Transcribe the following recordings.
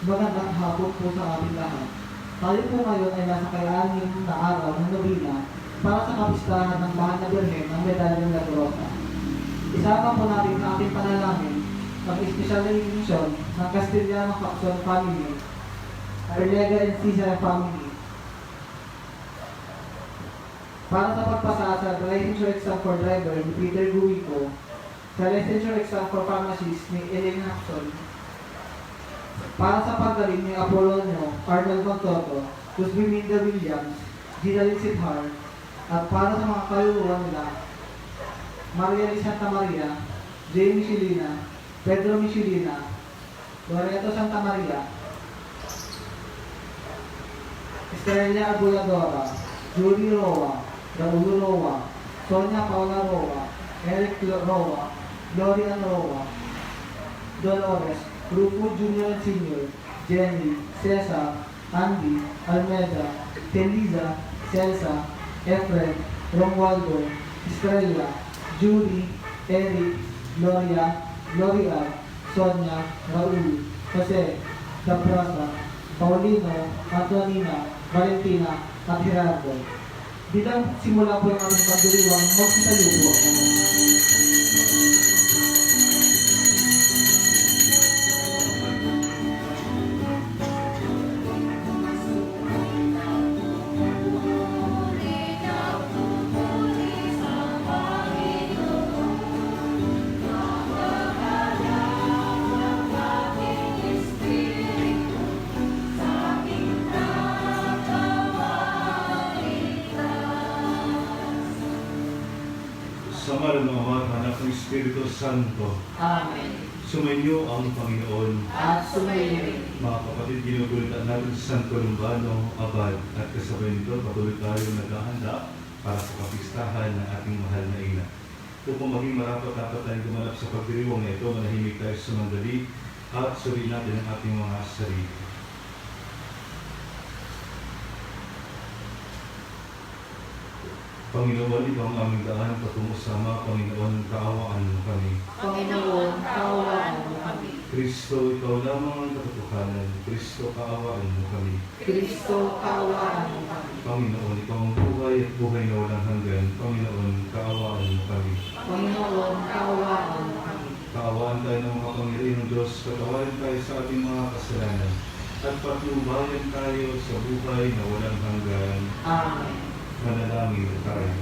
Magandang hapon po sa ating lahat. Tayo po ngayon ay nasa kay-anim na araw ng nobina para sa kapistahan ng Mahal na Birhen ng Medalla Milagrosa. Isama po natin sa ating panalangin ang espesyal na inisyon ng Castellano Capson family, Arlega and Cesar family, para sa pagpasa sa licensure exam for driver ni Peter Guico, sa licensure exam for pharmacist ni Ellen Hapson, para sa paggaling ni Apolonio Arnold Magtoto, Cusby Minda Williams, Gina Linsithar, at para sa mga kaluluwa nila, Maria de Santa Maria, Jay Michelina, Pedro Michelina, Loreto Santa Maria, Estrella Abuladora, Julie Roa, Raul Roa, Sonia Paula Roa, Eric Roa, Gloria Roa, Dolores, Rufo Jr. and Sr., Jenny, Cesar, Andy, Almeda, Teliza, Celsa, Efren, Romualdo, Estrella, Julie, Eric, Gloria, Gloria, Sonia, Raul, Jose, Caprasa, Paulino, Antonina, Valentina, at Gerardo. Bilang simula po ng aming pagdiriwang, magsitayo po. Sa ngalan ng Ama at Anak ng Espiritu Santo. Amen. Sumainyo ang Panginoon. At sumayin. Mga kapatid, ginugulitan natin sa San Columbano, Abad, at kasabay nito, patuloy tayong naghahanda para sa kapistahan ng ating mahal na ina. Upang maging marapat-dapat tayong gumanap sa pagdiriwang na ito, manahimik tayo sa mandali at suriin natin ang ating mga sarili. Panginoon, ikaw ang aming daan patungo sa Ama. Panginoon, kaawaan mo kami. Panginoon, kaawaan mo kami. Kristo, ikaw lamang ang katotohanan. Kristo, kaawaan mo kami. Kristo, kaawaan mo kami. Panginoon, ikaw ang buhay at buhay na walang hanggan. Panginoon, kaawaan mo kami. Panginoon, kaawaan mo kami. Kaawaan tayo ng mga Panginoon Diyos. Patawarin tayo sa ating mga kasalanan. At patnubayan tayo sa buhay na walang hanggan. Amen. Manalangin tayo.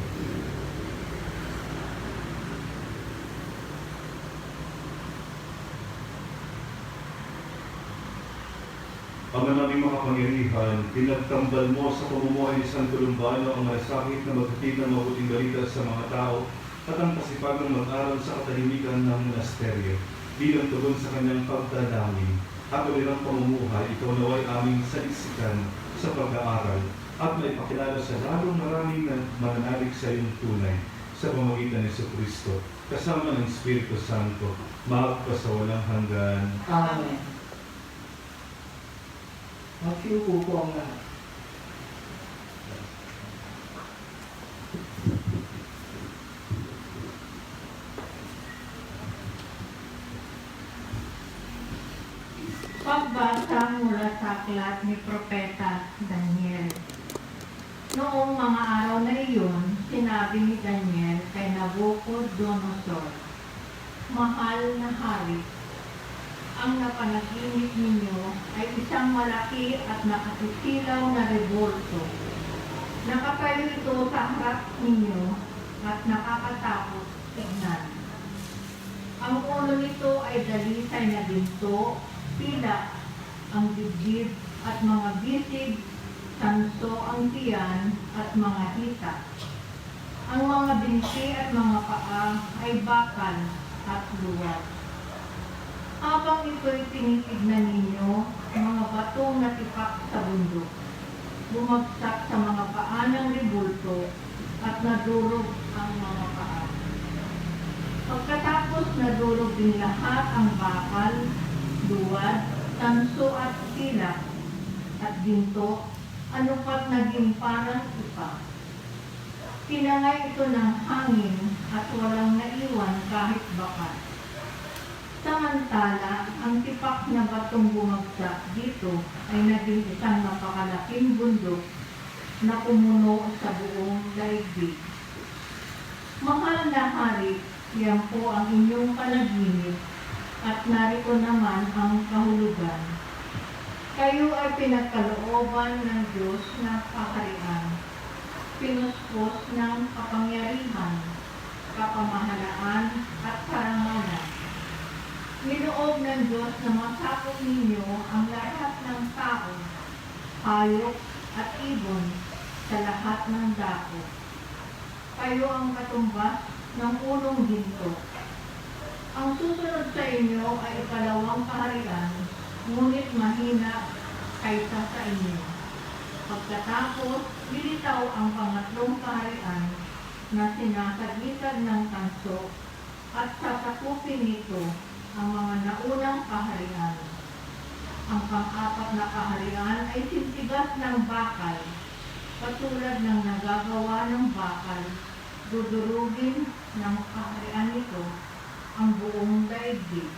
Ama naming makapangyarihan, pinagtambal mo sa pamumuhay ni San Columbano ang malasakit na maghatid ng mabuting balita sa mga tao at ang kasipagang mag-aral sa katahimikan ng monasteryo. Bilang tugon sa kanyang pagdadangin at ulirang pamumuhay, ikaw naway aming salisikan sa pag-aaral at maipakilala sa lalong maraming mananalig sa iyong tunay sa pamamagitan ni Jesucristo, kasama ng Espiritu Santo, magpasawalang hanggan. Amen. Magsiupo po ang lahat. Pagbasa mula sa aklat ni Propeta Daniel. Noong mga araw na iyon, sinabi ni Daniel kay Nabucodonosor, "Mahal na hari, ang napanaginip ninyo ay isang malaki at nakasilaw na rebulto. Nakatayo ito sa harap ninyo at nakakatakot tignan. Ang ulo nito ay dalisay na ginto, pila ang dibdib at mga bisig, tanso ang tiyan at mga hita. Ang mga binti at mga paa ay bakal at luwag. Habang ito'y tinitignan ninyo, mga batong natipak sa bundok, bumagsak sa mga paa ng rebulto at nadurog ang mga paa. Pagkatapos nadurog din lahat ang bakal, luwad, tanso at silak at ginto, ano pat naging parang ipa. Tinangay ito ng hangin at walang naiwan kahit bakat. Samantala, ang tipak na batong bumagsak dito ay naging isang napakalaking bundok na pumuno sa buong daigdig. Mahal na hari, yan po ang inyong panaginip at narito naman ang kahulugan. Kayo ay pinagkalooban ng Diyos na kaharian, pinuspos ng kapangyarihan, kapamahalaan at karangalan. Niloob ng Diyos na masakop ninyo ang lahat ng tao, hayop at ibon sa lahat ng dako. Kayo ang katumbas ng ulong ginto. Ang susunod sa inyo ay ikalawang kaharian, ngunit mahina kaysa sa inyo. Pagkatapos, lilitaw ang pangatlong kaharian na sinasagitan ng tanso at sasakupin nito ang mga naunang kaharian. Ang pang-apat na kaharian ay sintigas ng bakal, katulad ng nagagawa ng bakal, dudurugin ng kaharian nito ang buong daigdig.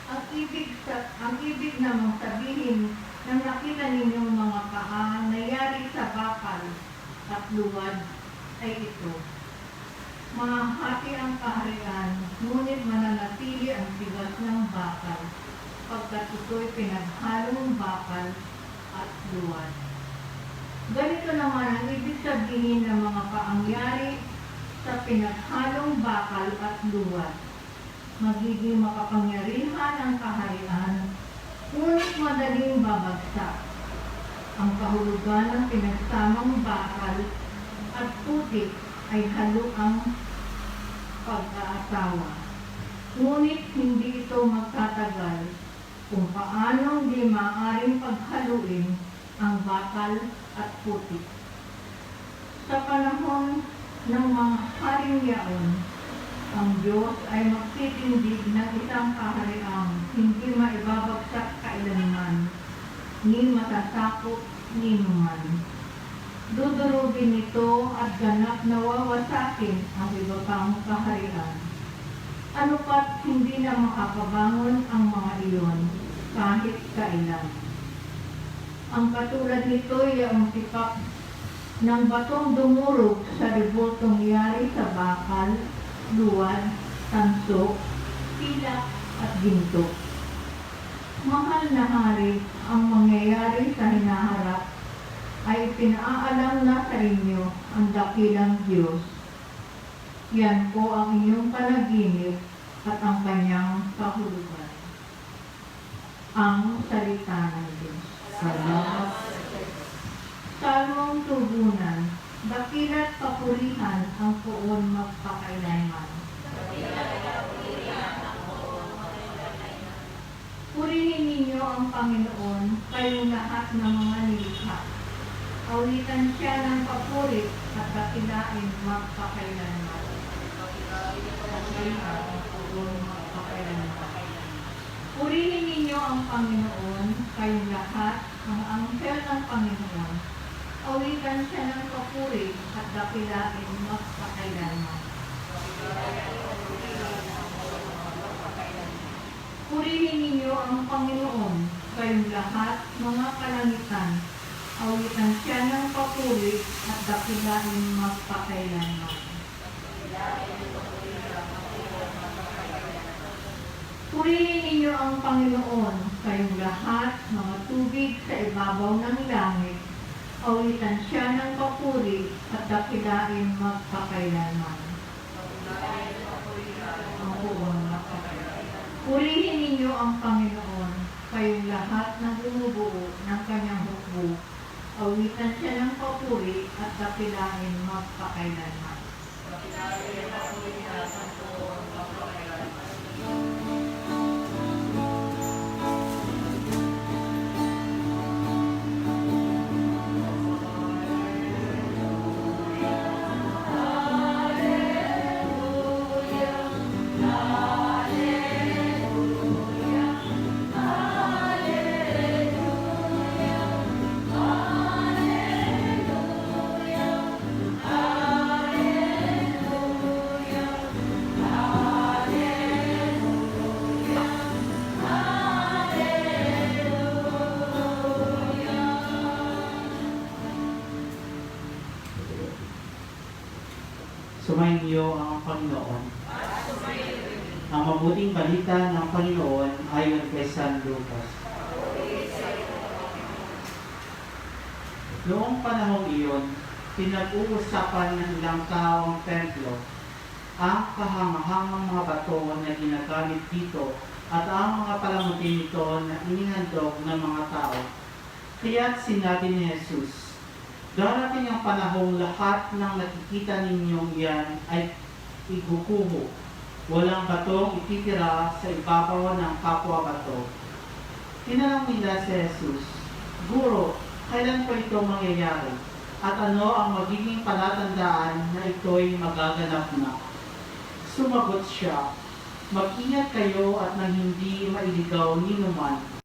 Ang ibig namang sabihin ng nakita ninyong mga paa na yari sa bakal at luwad ay ito. Mahahati ang kaharian, ngunit mananatili ang tigas ng bakal, pagkat ito'y pinaghalong bakal at luwad. Ganito naman ang ibig sabihin ng mga paangyari sa pinaghalong bakal at luwad. Magiging makapangyarihan ang kaharian, ngunit madaling babagsak. Ang kahulugan ng pinagsamang bakal at putik ay haluang pag-aasawa. Ngunit hindi ito magtatagal kung paanong di maaaring paghaluin ang bakal at putik. Sa panahon ng mga haring yaon, ang Diyos ay magtitindig ng isang kahariang hindi maibabagsak kailanman, ni masasakop ni numan. Dudurugin nito at ganap na wawasakin ang iba pang kaharian. Ano pat hindi na makapabangon ang mga iyon kahit kailan. Ang katulad nito ay ang tipak ng batong dumurog sa rebultong yari sa bakal, luwad, tanso, pilak at ginto. Mahal na hari, ang mangyayari sa hinaharap ay pinaalam na sa inyo ang dakilang Diyos. Yan po ang inyong panaginip at ang kanyang kahulugan. Ang salita ng Diyos. Salamat. Salmong tugunan, dakila't papurihan ang poon magpakailanman. Purihin ninyo ang Panginoon, kayong lahat ng mga nilikha. Awitan siya ng papuri at dakilain magpakailanman. Purihin ninyo ang Panginoon, kayong lahat ng anghel ng Panginoon. Awitan siya ng papuri at dakilain magpakailanman. Purihin ninyo ang Panginoon, kayong lahat mga kalangitan. Awitan siya ng papuri at dakilain magpakailanman. Purihin ninyo ang Panginoon, kayong lahat mga tubig sa ibabaw ng langit. Awitan siya ng papuri at dakilain magpakailanman. Ang buong magpakailanman. Purihin ninyo ang Panginoon, kayong lahat ng bumubuo ng kanyang hukbo. Awitan siya ng papuri at dakilain magpakailanman. Sumainyo ang Panginoon. Ang mabuting balita ng Panginoon ayon kay San Lucas. Noong panahong iyon, pinag-uusapan ng ilang tao ang templo, ang kahangahangang mga bato na ginagamit dito at ang mga palamuti nito na inihandog ng mga tao. Kaya't sinabi ni Jesus, darating ang panahong lahat ng nakikita ninyong iyan ay iguguho. Walang batong ititira sa ibabaw ng kapwa bato. Tinanong nila si Jesus, Guro, kailan po ito mangyayari? At ano ang magiging palatandaan na ito'y magaganap na? Sumagot siya, mag-ingat kayo at nang hindi mailigaw ni numan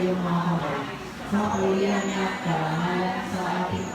iyong mga kamay. Sa kaulian at karangalan sa ating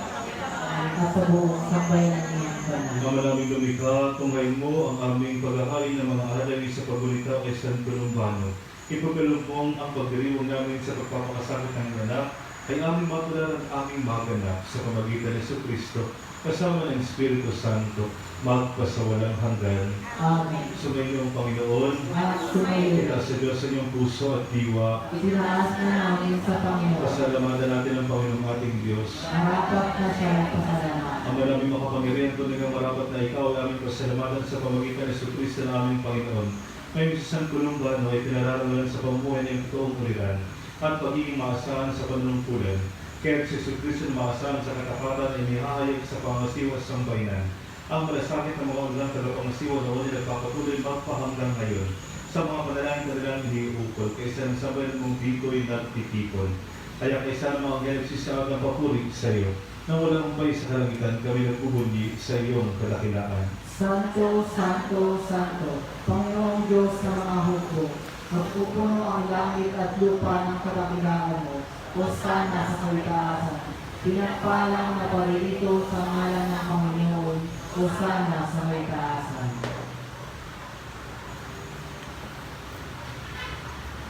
at sa buong sambayan ng iyong banal. Ama naming lumikha, tunghayin mo ang aming paghahain ng mga alay sa pagbulita kay San Columbano. Ipagkalumpong ang pagdiriwang namin sa pagpapakasakit ng anak ay aming matulan at aming maganap sa pamagitan ni Jesucristo kasama ng Espiritu Santo magpasawalang hanggan. Amen. Sumayin ang Panginoon, At sumayo, itaas sa Diyos ang iyong puso at diwa. itinaas na namin sa Panginoon. Pasalamatan natin ang Panginoong ating Diyos. Marapat na siya ang pasalamat. Ang maraming makapangyarihan tunay ng marapat na ikaw ay aming pasalamatan sa pamagitan ni Jesucristo na aming Panginoon. Ngayon si San Columbano ay pinararangalan sa pamumuhay ng totoong uliran at pagiging maasahan sa panunungkulan. Kaya si Jesucristo na maasahan sa katapatan ay nihahayag sa pangasiwa sa sambayanan. Ang malasakit ng mga ulang tagapangasiwa na wala nagpapatuloy magpahanggang ngayon sa mga panalangin kanilang iniukol kaysa ng sambayan mong bikoy na titipon. Kaya kaysa ng mga galagsisa ng papuri sa iyo, na walang umpay sa kalangitan kami nagpubundi sa iyong kadakilaan. Santo, Santo, Santo, Panginoong Diyos ng mga hukbo, magpupuno ang langit at lupa ng kadakilaan mo, o sana sa kaitaasan. Pinagpalang na paririto sa ngalan ng Panginoon, o sana sa kaitaasan.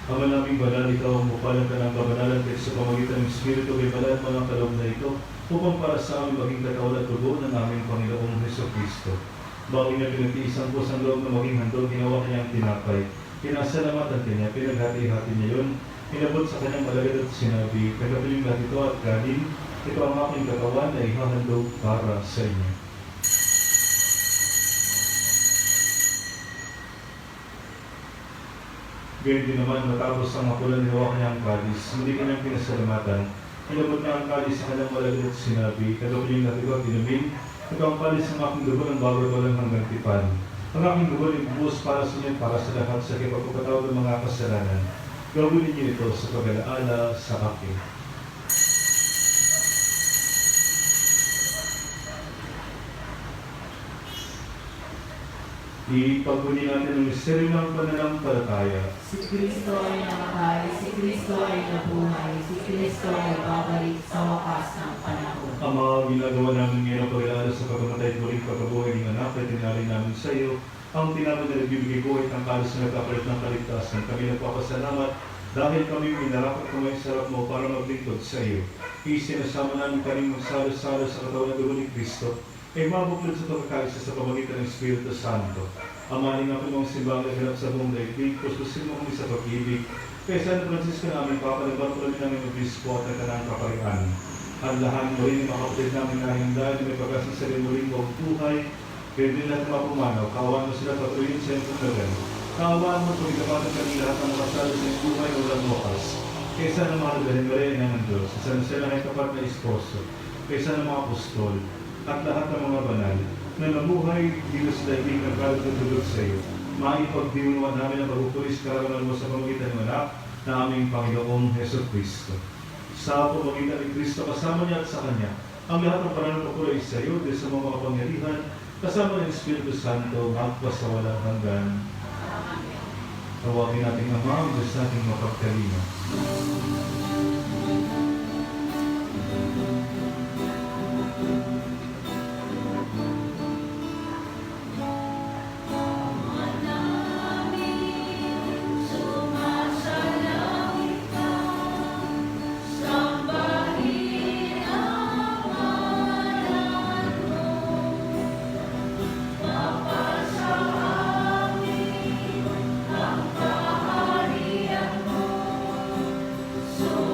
Ama naming banal, ikaw ang mupalang ka ng kabanalan kahit sa pamagitan ng Espiritu kay banal mga kaloob na ito, upang para sa aming maging katawan at tubo ng aming Panginoong Jesucristo. Bagay na pinag-iisang po sa loob na maging handog, ginawa kanyang tinapay. Pinasalamatan kanya, pinaghati-hati niya yun, inabot sa kanyang malagad at sinabi, "Kagapiling lahat ito at kanin, ito ang aking katawan na ihahandog para sa inyo." Gayun din naman, matapos ang mapulan nilawa kanyang kalis, hindi kanyang pinasalamatan. Inabot na ang kalis sa kanyang malagad at sinabi, "Kagapiling lahat ito at inumin, ito ang kalis ng aking dugo ng bago walang hanggang tipan. Ang aking dugo ay bubuhos para sa inyo para sa lahat sa kipagpapatawad ng mga kasalanan. Gawin ninyo ito sa pag-alaala sa akin." Ipagpuni natin ang misteryo ng pananampalataya. Si Kristo ay namatay, si Kristo ay nabuhay, si Kristo ay babalik sa wakas ng panahon. Ang mga ginagawa namin ngayon ang pag-aalala sa pagkamatay at muling pagkabuhay ng anak ay tinalay namin sa iyo. Ang tinapay na nagbibigay buhay ng kalis na nagkapalit ng kaligtasan. Kami nagpapasalamat dahil kami may narapat kamay sa harap mo para maglingkod sa iyo. Isinasama namin kaming magsalo-salo sa katawan ng dugo ni Kristo ay mabuklod sa pagkakaisa sa pamagitan ng Espiritu Santo. Amanin natin ang simbang na hirap sa buong daigdig, pustusin mo kami sa pag-ibig. Kaya San Francisco namin, Papa, nagpapalami namin ng Obispo at ng kanang kaparian. Hanlahan mo rin yung mga kapatid namin na hindahan na may pagkas ng sarili muling buong buhay. Kaya din natin mapumanaw, kaawaan mo sila patuloyin sa iyong paglagan. Kaawaan mo kung ikamatan kami lahat ng makasalo sa iyong buhay o walang wakas. Kaya sana mga nagaling marin ng Diyos, sana sila ay tapat na esposo. Kaya sana mga apostol, at lahat ng mga banal na namuhay dito sa daigdig ng kalad ng dulot sa iyo. Maipagdinuan namin ang pagpupulis karangalan mo sa pamagitan ng anak na aming Panginoong Jesucristo. Sa pamagitan ni Kristo kasama niya at sa Kanya, ang lahat ng pananampakulay sa iyo dahil sa mga kapangyarihan kasama ng Espiritu Santo magpasawalang hanggan. Tawagin natin ang mga Diyos nating mapagtalino. So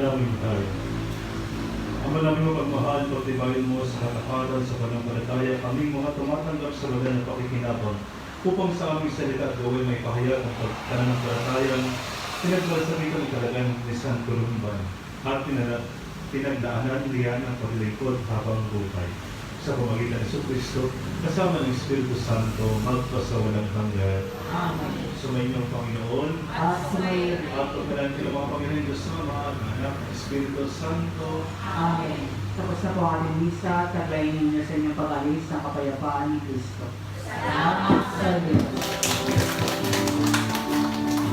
Manalangin tayo. Ama namin mapagmahal, pagtibayin mo sa katapatan sa pananampalataya kaming mga tumatanggap sa banal na pakikinabang upang sa aming salita at gawin may pahayag ng pananampalatayang pinagmalasami kami talagang ni Santo Lumban at pinagdaanan riyan ang paglingkod habang buhay. Sa pamagitan ng Kristo, kasama ng Espiritu Santo, magpasawalang hanggan. Amen. Sumayin ang Panginoon. At sumayin. At pagkalan ng mga Panginoon Diyos na mga anak ng Espiritu Santo. Amen. Tapos na po ang ating misa, tagayin ninyo sa inyong pag-alis ng kapayapaan ni Kristo. Salamat sa Diyos.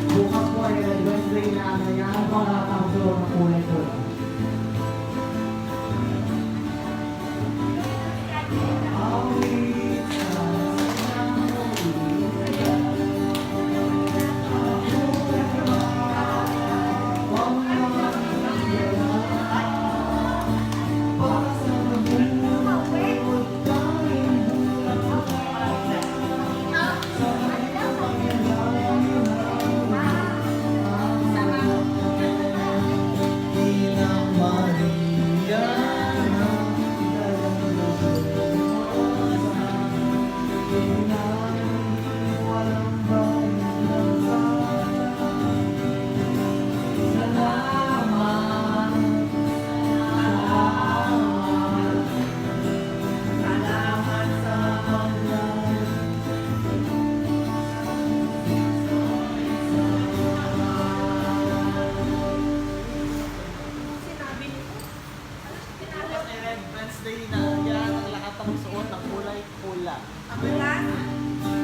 Bukas po ay anniversary na yan po lahat ang floor ng kulay ko. Wednesday na yan ang lahat ng suot ng